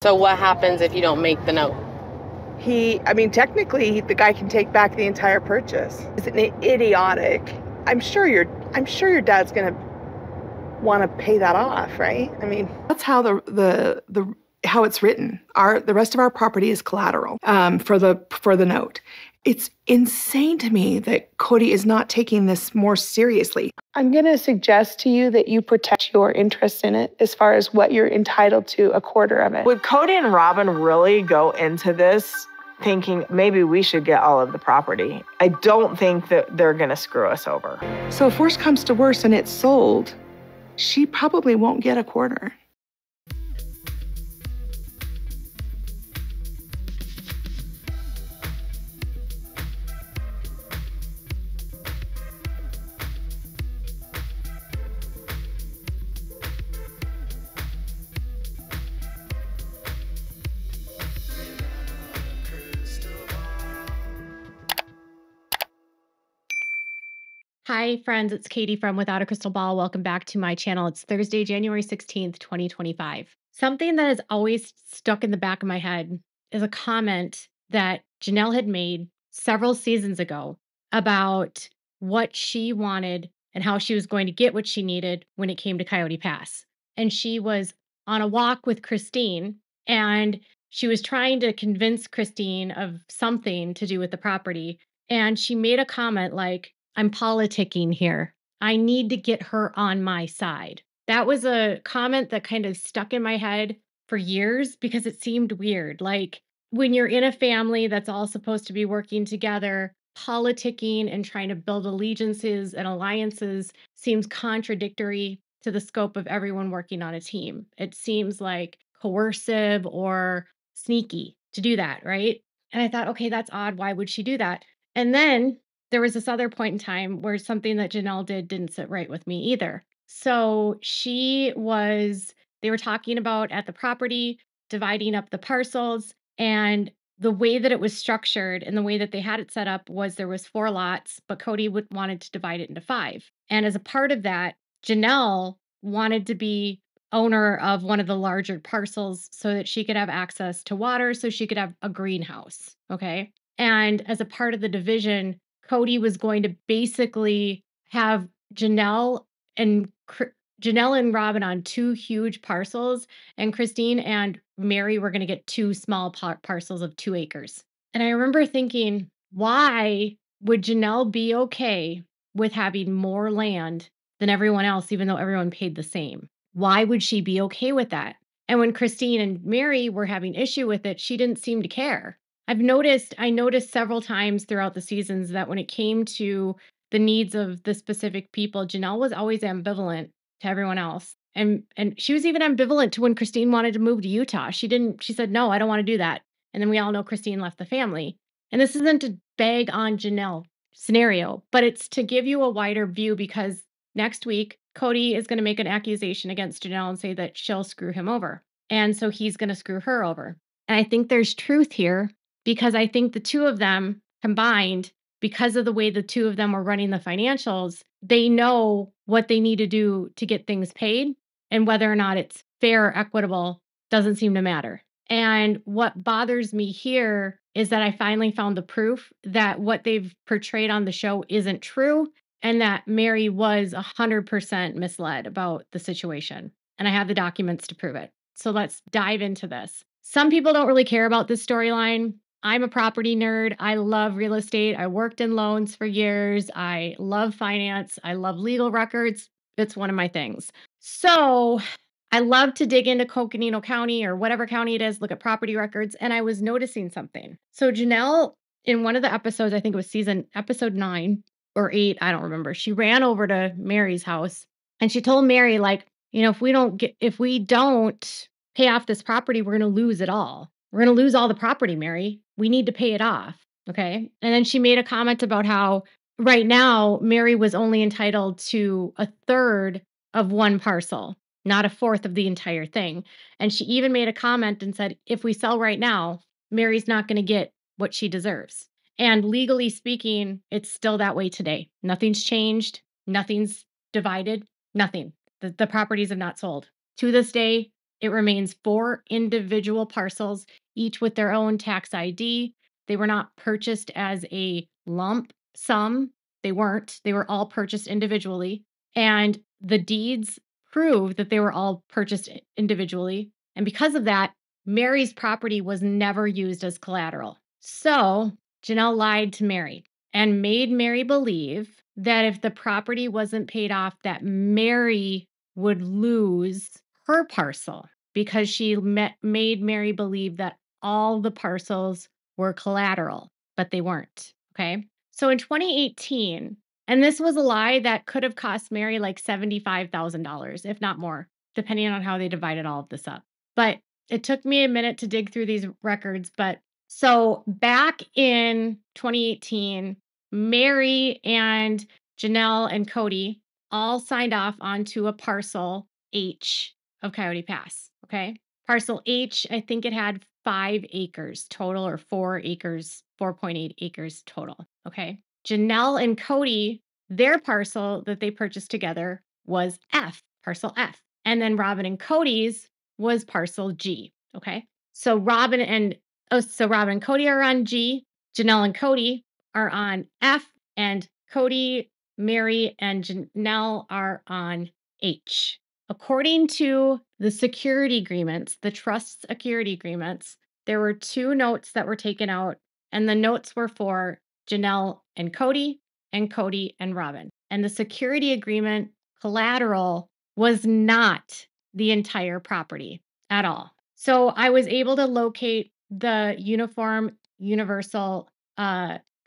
So what happens if you don't make the note? Technically, the guy can take back the entire purchase. It's idiotic. I'm sure your dad's gonna want to pay that off, right? That's how how it's written. The rest of our property is collateral for the note. It's insane to me that Kody is not taking this more seriously. I'm going to suggest to you that you protect your interest in it as far as what you're entitled to, a quarter of it. Would Kody and Robyn really go into this thinking maybe we should get all of the property? I don't think that they're going to screw us over. So if worse comes to worse and it's sold, she probably won't get a quarter. Hi, friends. It's Katie from Without a Crystal Ball. Welcome back to my channel. It's Thursday, January 16th, 2025. Something that has always stuck in the back of my head is a comment that Janelle had made several seasons ago about what she wanted and how she was going to get what she needed when it came to Coyote Pass. And she was on a walk with Christine, and she was trying to convince Christine of something to do with the property. And she made a comment like, "I'm politicking here. I need to get her on my side." That was a comment that kind of stuck in my head for years because it seemed weird. Like when you're in a family that's all supposed to be working together, politicking and trying to build allegiances and alliances seems contradictory to the scope of everyone working on a team. It seems like coercive or sneaky to do that, right? And I thought, okay, that's odd. Why would she do that? And then there was this other point in time where something that Janelle did didn't sit right with me either. So they were talking about at the property, dividing up the parcels, and the way that it was structured and the way that they had it set up was there was 4 lots, but Kody wanted to divide it into 5. And as a part of that, Janelle wanted to be owner of one of the larger parcels so that she could have access to water, so she could have a greenhouse. Okay. And as a part of the division, Kody was going to basically have Janelle and Robyn on 2 huge parcels, and Christine and Meri were going to get 2 small parcels of 2 acres. And I remember thinking, why would Janelle be okay with having more land than everyone else, even though everyone paid the same? Why would she be okay with that? And when Christine and Meri were having issue with it, she didn't seem to care. I noticed several times throughout the seasons that when it came to the needs of the specific people, Janelle was always ambivalent to everyone else. And she was even ambivalent to when Christine wanted to move to Utah. She said, "No, I don't want to do that." And then we all know Christine left the family. And this isn't to bag on Janelle scenario, but it's to give you a wider view because next week, Kody is going to make an accusation against Janelle and say that she'll screw him over. And so he's going to screw her over. And I think there's truth here because I think the 2 of them combined, because of the way the 2 of them were running the financials, they know what they need to do to get things paid, and whether or not it's fair or equitable doesn't seem to matter. And what bothers me here is that I finally found the proof that what they've portrayed on the show isn't true, and that Meri was 100% misled about the situation. And I have the documents to prove it. So let's dive into this. Some people don't really care about this storyline. I'm a property nerd. I love real estate. I worked in loans for years. I love finance. I love legal records. It's one of my things. So I love to dig into Coconino County or whatever county it is, look at property records. And I was noticing something. So Janelle, in one of the episodes, I think it was episode 9 or 8, I don't remember. She ran over to Meri's house and she told Meri, like, if we don't pay off this property, we're going to lose it all. We're going to lose all the property, Meri. We need to pay it off. Okay. And then she made a comment about how right now Meri was only entitled to 1/3 of one parcel, not 1/4 of the entire thing. And she even made a comment and said, if we sell right now, Meri's not going to get what she deserves. And legally speaking, it's still that way today. Nothing's changed. Nothing's divided. Nothing. The properties have not sold. To this day, It remains 4 individual parcels, each with their own tax ID. They were not purchased as a lump sum. They weren't. They were all purchased individually. And the deeds prove that they were all purchased individually. And because of that, Meri's property was never used as collateral. So Janelle lied to Meri and made Meri believe that if the property wasn't paid off, that Meri would lose her parcel because she made Meri believe that all the parcels were collateral, but they weren't. Okay. So in 2018, and this was a lie that could have cost Meri like $75,000, if not more, depending on how they divided all of this up. But it took me a minute to dig through these records. But so back in 2018, Meri and Janelle and Kody all signed off onto a parcel H of Coyote Pass. Okay. Parcel H, I think it had 5 acres total, or 4 acres, 4.8 acres total. Okay. Janelle and Kody, their parcel that they purchased together was F, parcel F. And then Robyn and Kody's was parcel G. Okay. So Robyn and Kody are on G. Janelle and Kody are on F, and Kody, Meri, and Janelle are on H. According to the security agreements, the trust security agreements, there were 2 notes that were taken out, and the notes were for Janelle and Kody and Robyn. And the security agreement collateral was not the entire property at all. So I was able to locate the universal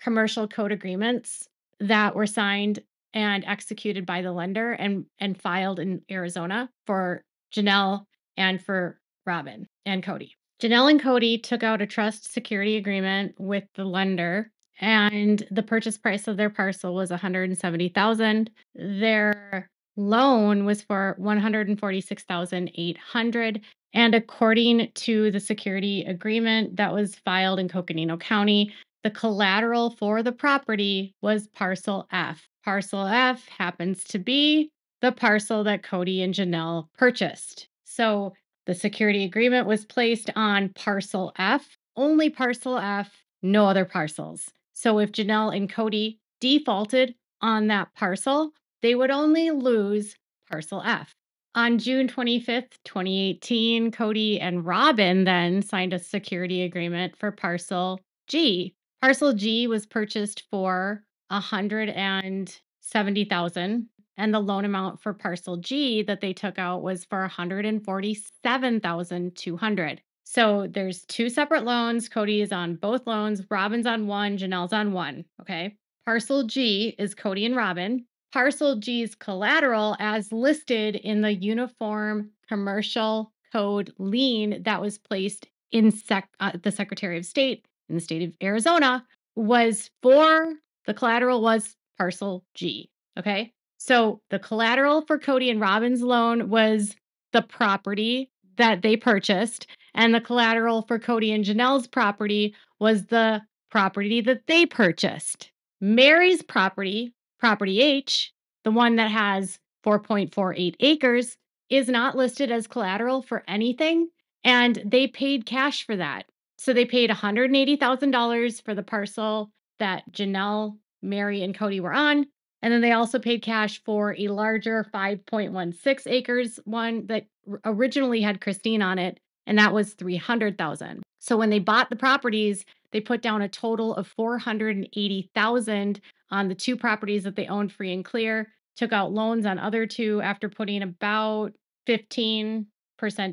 commercial code agreements that were signed and executed by the lender and filed in Arizona for Janelle and for Robyn and Kody. Janelle and Kody took out a trust security agreement with the lender, and the purchase price of their parcel was $170,000. Their loan was for $146,800. And according to the security agreement that was filed in Coconino County, the collateral for the property was parcel F. Parcel F happens to be the parcel that Kody and Janelle purchased. So the security agreement was placed on parcel F, only parcel F, no other parcels. So if Janelle and Kody defaulted on that parcel, they would only lose parcel F. On June 25th, 2018, Kody and Robyn then signed a security agreement for parcel G. Parcel G was purchased for $170,000, and the loan amount for parcel G that they took out was for $147,200. So there's 2 separate loans. Kody is on both loans. Robyn's on one. Janelle's on one. Okay. Parcel G is Kody and Robyn. Parcel G's collateral, as listed in the Uniform Commercial Code lien that was placed in the Secretary of State in the state of Arizona, was for the collateral was parcel G. Okay. So the collateral for Kody and Robyn's loan was the property that they purchased, and the collateral for Kody and Janelle's property was the property that they purchased. Meri's property H, the one that has 4.48 acres, is not listed as collateral for anything, and they paid cash for that. So they paid $180,000 for the parcel that Janelle, Meri, and Kody were on. And then they also paid cash for a larger 5.16 acres one that originally had Christine on it, and that was $300,000. So when they bought the properties, they put down a total of $480,000 on the 2 properties that they owned free and clear, took out loans on other 2 after putting about 15%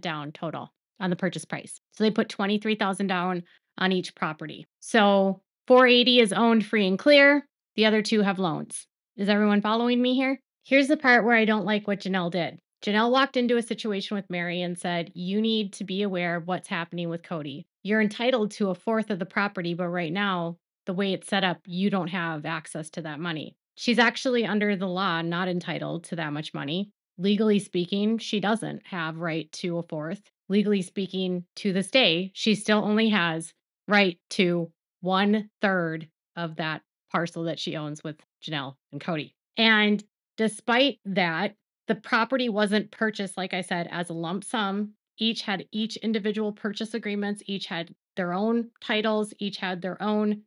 down total on the purchase price. So they put $23,000 down on each property. So 480 is owned free and clear. The other 2 have loans. Is everyone following me here? Here's the part where I don't like what Janelle did. Janelle walked into a situation with Meri and said, you need to be aware of what's happening with Kody. You're entitled to a fourth of the property, but right now, the way it's set up, you don't have access to that money. She's actually under the law not entitled to that much money. Legally speaking, she doesn't have right to a fourth. Legally speaking, to this day, she still only has right to 1/3 of that parcel that she owns with Janelle and Kody. And despite that, the property wasn't purchased, like I said, as a lump sum. each had each individual purchase agreements, each had their own titles, each had their own,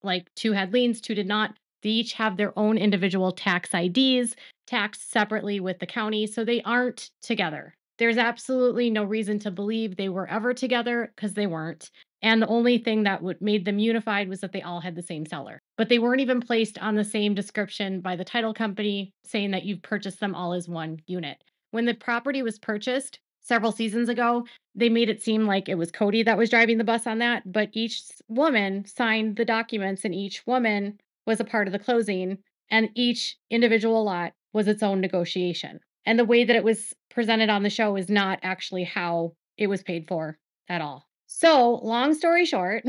like 2 had liens, 2 did not. They each have their own individual tax IDs, taxed separately with the county, so they aren't together. There's absolutely no reason to believe they were ever together because they weren't. And the only thing that made them unified was that they all had the same seller. But they weren't even placed on the same description by the title company saying that you've purchased them all as one unit. When the property was purchased several seasons ago, they made it seem like it was Kody that was driving the bus on that, but each woman signed the documents and each woman was a part of the closing, and each individual lot was its own negotiation. And the way that it was presented on the show is not actually how it was paid for at all. So, long story short,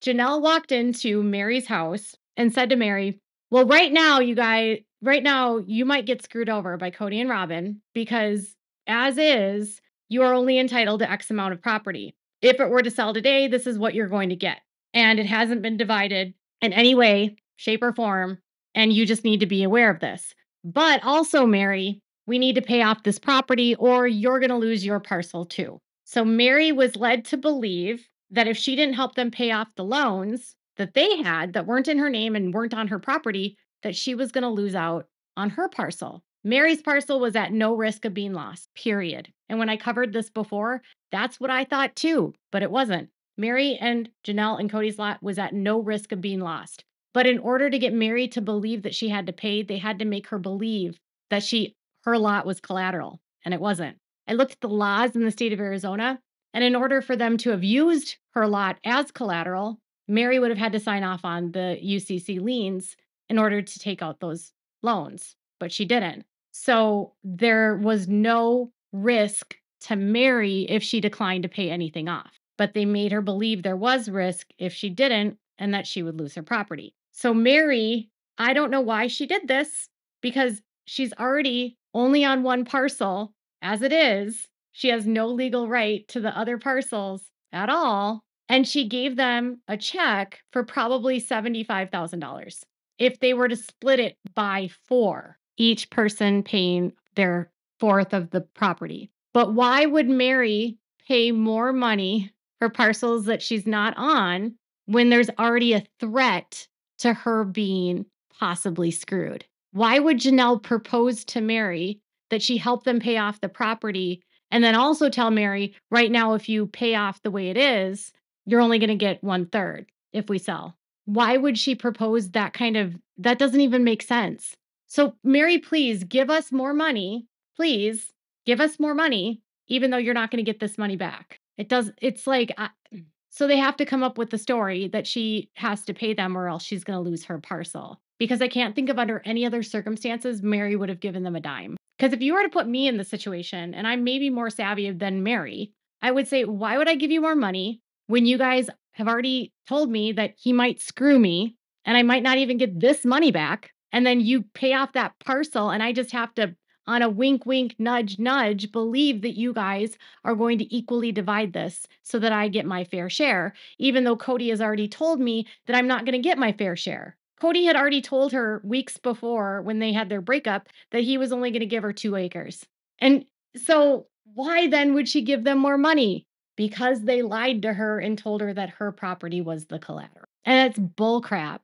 Janelle walked into Meri's house and said to Meri, well, right now, you might get screwed over by Kody and Robyn because as is, you are only entitled to X amount of property. If it were to sell today, this is what you're going to get. And it hasn't been divided in any way, shape, or form. And you just need to be aware of this. But also, Meri, we need to pay off this property or you're going to lose your parcel too. So Meri was led to believe that if she didn't help them pay off the loans that they had that weren't in her name and weren't on her property, that she was going to lose out on her parcel. Meri's parcel was at no risk of being lost, period. And when I covered this before, that's what I thought too, but it wasn't. Meri and Janelle and Kody's lot was at no risk of being lost. But in order to get Meri to believe that she had to pay, they had to make her believe that her lot was collateral, and it wasn't. I looked at the laws in the state of Arizona, and in order for them to have used her lot as collateral, Meri would have had to sign off on the UCC liens in order to take out those loans, but she didn't. So there was no risk to Meri if she declined to pay anything off, but they made her believe there was risk if she didn't and that she would lose her property. So Meri, I don't know why she did this because she's already only on one parcel as it is. She has no legal right to the other parcels at all. And she gave them a check for probably $75,000 if they were to split it by 4, each person paying their fourth of the property. But why would Meri pay more money for parcels that she's not on when there's already a threat to her being possibly screwed? Why would Janelle propose to Meri that she help them pay off the property and then also tell Meri, right now, if you pay off the way it is, you're only going to get 1/3 if we sell? Why would she propose that that doesn't even make sense. So Meri, please give us more money. Please give us more money, even though you're not going to get this money back. It's like, so they have to come up with the story that she has to pay them or else she's going to lose her parcel. Because I can't think of under any other circumstances, Meri would have given them a dime. Because if you were to put me in the situation, and I'm maybe more savvy than Meri, I would say, why would I give you more money when you guys have already told me that he might screw me and I might not even get this money back? And then you pay off that parcel and I just have to, on a wink, wink, nudge, nudge, believe that you guys are going to equally divide this so that I get my fair share, even though Kody has already told me that I'm not going to get my fair share. Kody had already told her weeks before when they had their breakup that he was only going to give her 2 acres. And so why then would she give them more money? Because they lied to her and told her that her property was the collateral. And it's bullcrap.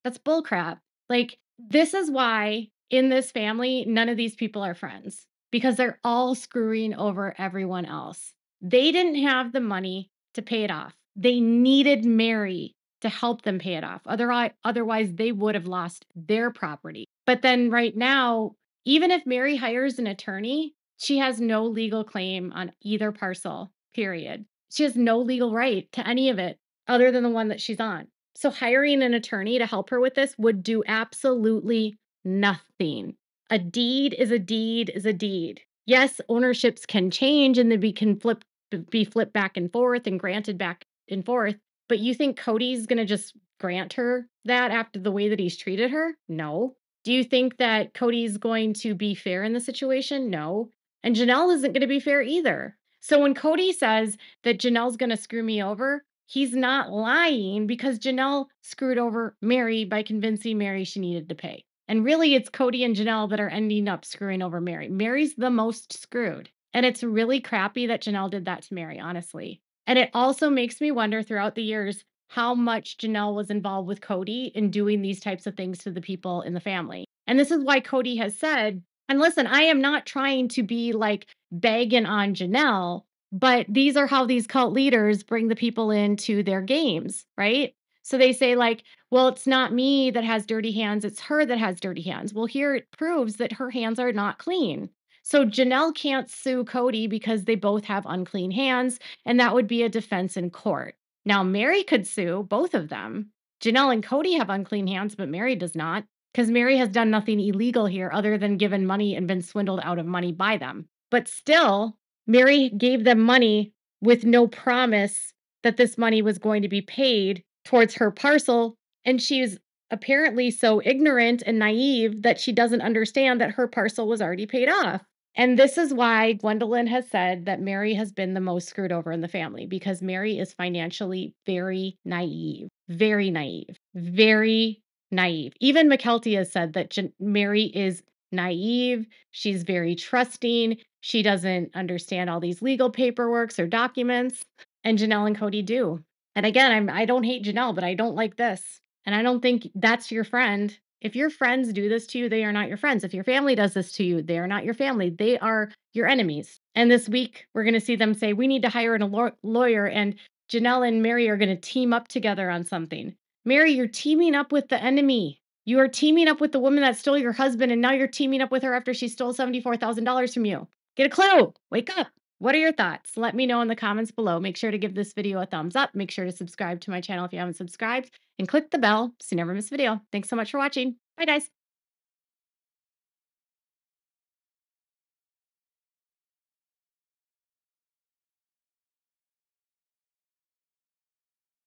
That's bullcrap. Like, this is why in this family, none of these people are friends because they're all screwing over everyone else. They didn't have the money to pay it off. They needed Meri to help them pay it off. Otherwise, they would have lost their property. But then right now, even if Meri hires an attorney, she has no legal claim on either parcel, period. She has no legal right to any of it other than the one that she's on. So hiring an attorney to help her with this would do absolutely nothing. A deed is a deed is a deed. Yes, ownerships can change and then be flipped back and forth and granted back and forth. But you think Kody's going to just grant her that after the way that he's treated her? No. Do you think that Kody's going to be fair in the situation? No. And Janelle isn't going to be fair either. So when Kody says that Janelle's going to screw me over, he's not lying because Janelle screwed over Meri by convincing Meri she needed to pay. And really, it's Kody and Janelle that are ending up screwing over Meri. Meri's the most screwed. And it's really crappy that Janelle did that to Meri, honestly. And it also makes me wonder throughout the years how much Janelle was involved with Kody in doing these types of things to the people in the family. And this is why Kody has said, and listen, I am not trying to be like bagging on Janelle, but these are how these cult leaders bring the people into their games, right? So they say, like, well, it's not me that has dirty hands, it's her that has dirty hands. Well, here it proves that her hands are not clean. So Janelle can't sue Kody because they both have unclean hands, and that would be a defense in court. Now, Meri could sue both of them. Janelle and Kody have unclean hands, but Meri does not, because Meri has done nothing illegal here other than given money and been swindled out of money by them. But still, Meri gave them money with no promise that this money was going to be paid towards her parcel, and she's apparently so ignorant and naive that she doesn't understand that her parcel was already paid off. And this is why Gwendolyn has said that Meri has been the most screwed over in the family, because Meri is financially very naive, very naive, very naive. Even McKelty has said that Meri is naive. She's very trusting. She doesn't understand all these legal paperworks or documents. And Janelle and Kody do. And again, I don't hate Janelle, but I don't like this. And I don't think that's your friend. If your friends do this to you, they are not your friends. If your family does this to you, they are not your family. They are your enemies. And this week, we're going to see them say, we need to hire a lawyer, and Janelle and Meri are going to team up together on something. Meri, you're teaming up with the enemy. You are teaming up with the woman that stole your husband, and now you're teaming up with her after she stole $74,000 from you. Get a clue. Wake up. What are your thoughts? Let me know in the comments below. Make sure to give this video a thumbs up. Make sure to subscribe to my channel if you haven't subscribed, and click the bell so you never miss a video. Thanks so much for watching. Bye, guys.